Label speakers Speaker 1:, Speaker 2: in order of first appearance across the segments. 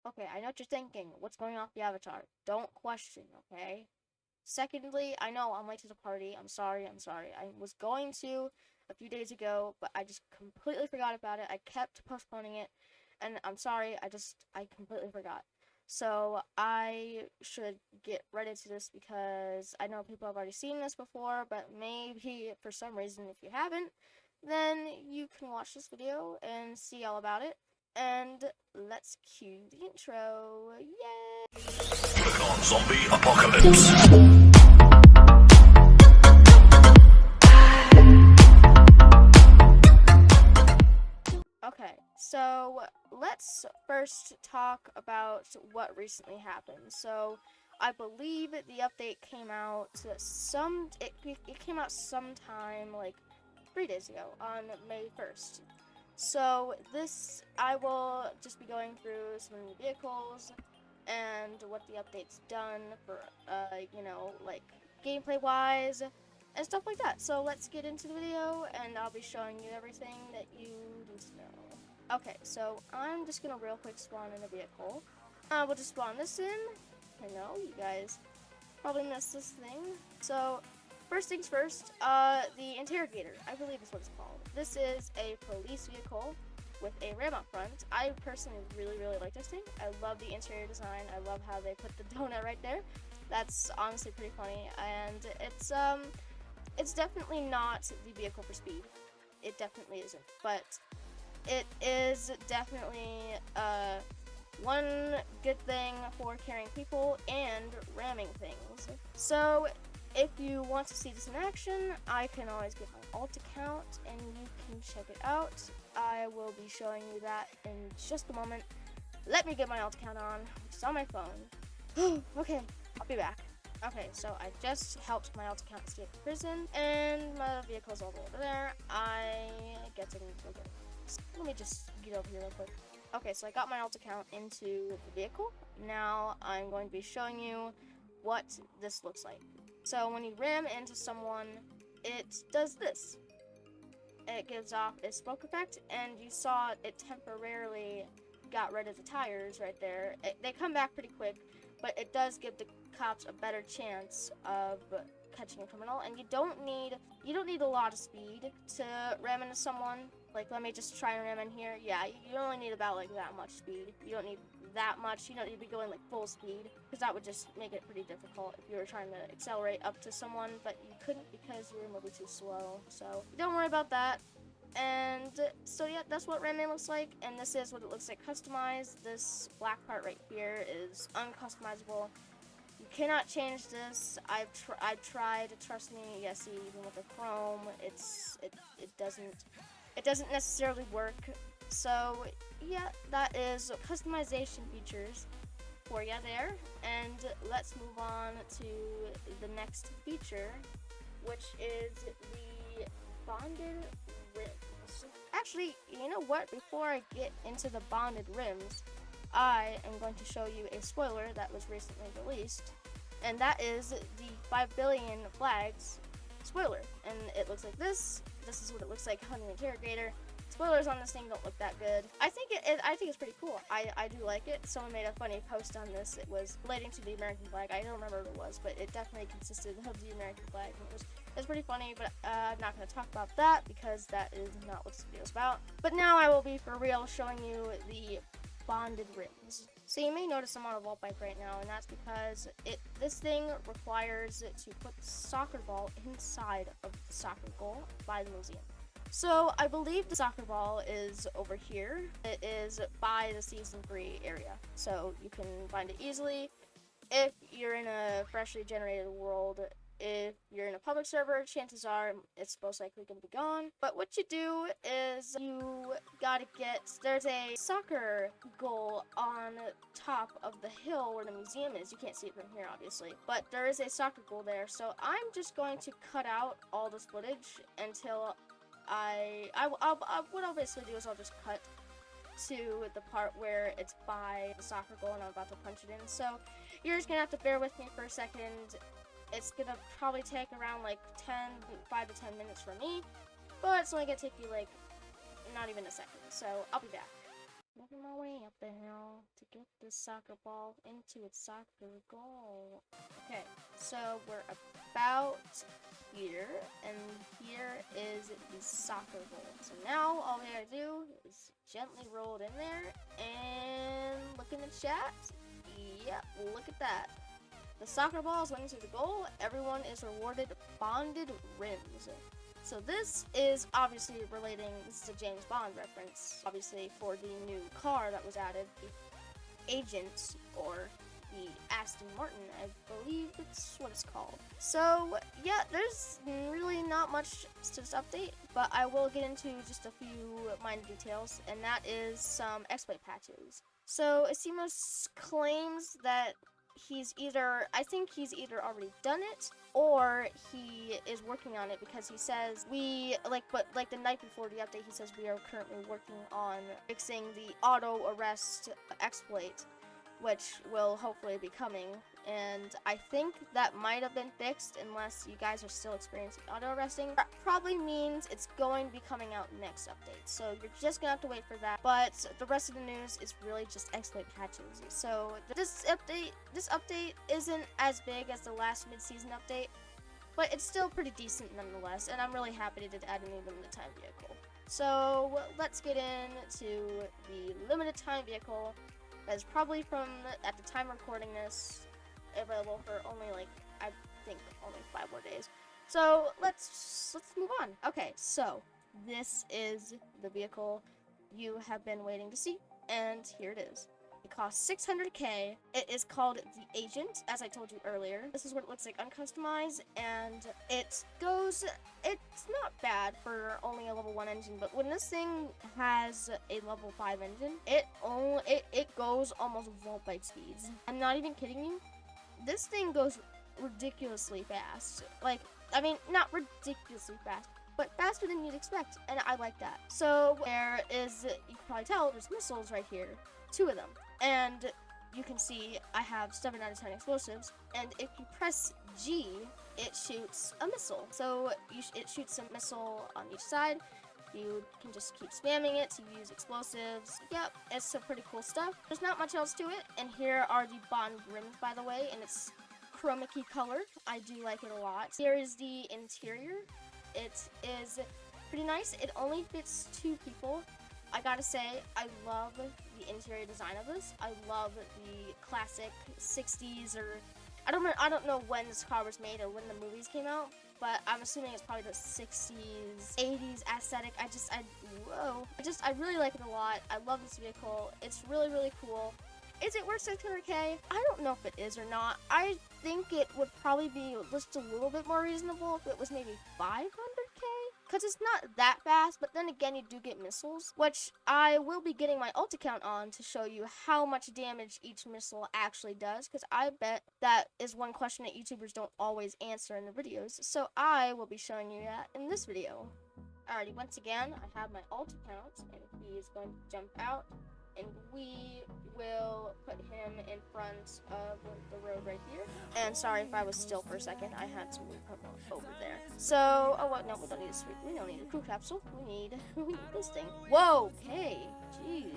Speaker 1: Okay, I know what you're thinking. What's going off the avatar? Don't question, okay? Secondly, I know I'm late to the party. I'm sorry. I was going to a few days ago, but I just completely forgot about it. I kept postponing it, and I'm sorry. I completely forgot. So I should get ready to this because I know people have already seen this before, but maybe for some reason, if you haven't, then you can watch this video and see all about it. And let's cue the intro. Yay!
Speaker 2: Click on Zombie Apocalypse.
Speaker 1: Okay, so let's first talk about what recently happened. So I believe the update came out it came out sometime like 3 days ago on May 1st. So this I will just be going through some new vehicles and what the update's done for like gameplay wise and stuff like that. So let's get into the video and I'll be showing you everything that you need to know. Okay, so I'm just gonna real quick spawn in a vehicle. We'll just spawn this in. I know you guys probably missed this thing. So first things first, the interrogator, I believe is what it's called. This is a police vehicle with a ram up front. I personally really like this thing. I love the interior design. I love how they put the donut right there. That's honestly pretty funny, and it's definitely not the vehicle for speed. It definitely isn't, but it is definitely one good thing for carrying people and ramming things. So if you want to see this in action, I can always get my alt account and you can check it out. I will be showing you that in just a moment. Let me get my alt account on, which is on my phone. Okay, I'll be back. Okay, so I just helped my alt account escape prison, and my vehicle's all over there. I get to go get it. So let me just get over here real quick. Okay, so I got my alt account into the vehicle. Now I'm going to be showing you what this looks like. So when you ram into someone, it does this. It gives off a smoke effect, and you saw it temporarily got rid of the tires right there. They come back pretty quick, but it does give the cops a better chance of catching a criminal. And you don't need a lot of speed to ram into someone. Like, let me just try and ram in here. Yeah, you only need about like that much speed. You don't need that much. You don't need to be going like full speed, because that would just make it pretty difficult if you were trying to accelerate up to someone, but you couldn't because you were moving too slow. So don't worry about that. And so yeah, that's what ramming looks like, and this is what it looks like customized. This black part right here is uncustomizable. You cannot change this. I've tried. Trust me. Yeah, see, even with the chrome, it doesn't necessarily work. So yeah, that is customization features for you there. And let's move on to the next feature, which is the bonded rims. Actually, you know what? Before I get into the bonded rims, I am going to show you a spoiler that was recently released, and that is the 5 billion flags spoiler. And it looks like this. This is what it looks like on the interrogator. Spoilers on this thing don't look that good. I think it's pretty cool. I do like it. Someone made a funny post on this. It was relating to the American flag. I don't remember what it was, but it definitely consisted of the American flag. And it was pretty funny, but I'm not going to talk about that because that is not what this video is about. But now I will be for real showing you the bonded rims. So you may notice I'm on a vault bike right now, and that's because this thing requires it to put the soccer ball inside of the soccer goal by the museum. So I believe the soccer ball is over here. It is by the season 3 area, so you can find it easily. If you're in a freshly generated world, if you're in a public server, chances are it's most likely going to be gone. But what you do is you gotta there's a soccer goal on top of the hill where the museum is. You can't see it from here, obviously, but there is a soccer goal there. So I'm just going to cut out all this footage until what I'll basically do is I'll just cut to the part where it's by the soccer goal and I'm about to punch it in. So you're just gonna have to bear with me for a second. It's gonna probably take around like 5 to 10 minutes for me, but it's only gonna take you like not even a second. So I'll be back. Making my way up the hill to get this soccer ball into its soccer goal. Okay, so we're about here, and here is the soccer goal. So now all we gotta do is gently roll it in there, and look in the chat. Yep, look at that. The soccer ball is went into the goal. Everyone is rewarded bonded rims. So this is obviously relating, this is a James Bond reference, obviously for the new car that was added, the Agent, or the Aston Martin, I believe it's what it's called. So yeah, there's really not much to this update, but I will get into just a few minor details, and that is some exploit patches. So Asimos claims that I think he's either already done it or he is working on it, because he says but the night before the update, he says we are currently working on fixing the auto arrest exploit, which will hopefully be coming. And I think that might have been fixed, unless you guys are still experiencing auto arresting. That probably means it's going to be coming out next update, so you're just gonna have to wait for that. But the rest of the news is really just exploit patches. So this update isn't as big as the last mid-season update, but it's still pretty decent nonetheless, and I'm really happy they did add a new limited time vehicle. So let's get into the limited time vehicle that is probably at the time recording this, available for only I think only 5 more days. So let's move on. Okay, so this is the vehicle you have been waiting to see, and here it is. It costs 600k. It is called the Agent, as I told you earlier. This is what it looks like uncustomized, and it's not bad for only a level 1 engine, but when this thing has a level 5 engine, it goes almost volt bike speeds. I'm not even kidding you. This thing goes ridiculously fast. Not ridiculously fast, but faster than you'd expect, and I like that. So there is, you can probably tell, there's missiles right here, 2 of them. And you can see I have 7 out of 10 explosives, and if you press G, it shoots a missile. So it shoots a missile on each side. You can just keep spamming it to use explosives. Yep, it's some pretty cool stuff. There's not much else to it, and here are the Bond rims, by the way, and it's chroma key color. I do like it a lot. Here is the interior. It is pretty nice. It only fits 2 people. I gotta say, I love the interior design of this. I love the classic 60s, or I don't know when this car was made or when the movies came out, but I'm assuming it's probably the 60s, 80s aesthetic. I really like it a lot. I love this vehicle. It's really, really cool. Is it worth 600k? I don't know if it is or not. I think it would probably be just a little bit more reasonable if it was maybe 500k, because it's not that fast, but then again, you do get missiles, which I will be getting my ult account on to show you how much damage each missile actually does, because I bet that is one question that YouTubers don't always answer in the videos, so I will be showing you that in this video. Alrighty, once again, I have my ult account, and he is going to jump out, and we will put him in front of the road right here. And sorry if I was still for a second, I had to move him over there. So, oh what? No, we don't need a crew capsule. We need this thing. Whoa, okay, jeez.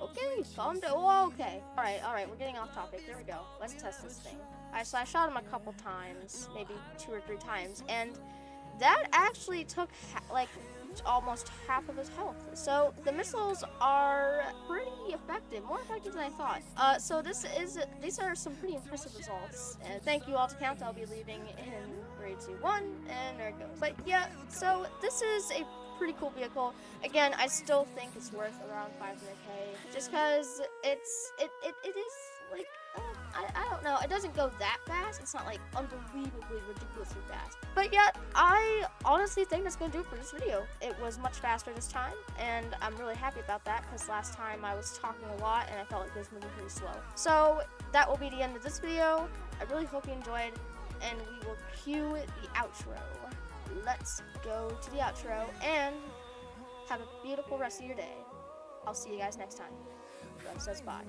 Speaker 1: Okay, calm down. Oh, okay. All right. We're getting off topic. There we go. Let's test this thing. So I shot him a couple times, maybe 2 or 3 times, and that actually took almost half of his health. So the missiles are pretty effective, more effective than I thought. So these are some pretty impressive results. And thank you all to count. I'll be leaving in 3, 2, 1, and there it goes. But yeah, so this is a pretty cool vehicle. Again, I still think it's worth around 500k, just because it is I don't know, it doesn't go that fast. It's not unbelievably ridiculously fast, but yet I honestly think that's gonna do it for this video. It was much faster this time, and I'm really happy about that, because last time I was talking a lot and I felt like it was moving pretty slow. So that will be the end of this video. I really hope you enjoyed, and we will cue the outro. Let's go to the outro, and have a beautiful rest of your day. I'll see you guys next time. Rev says bye.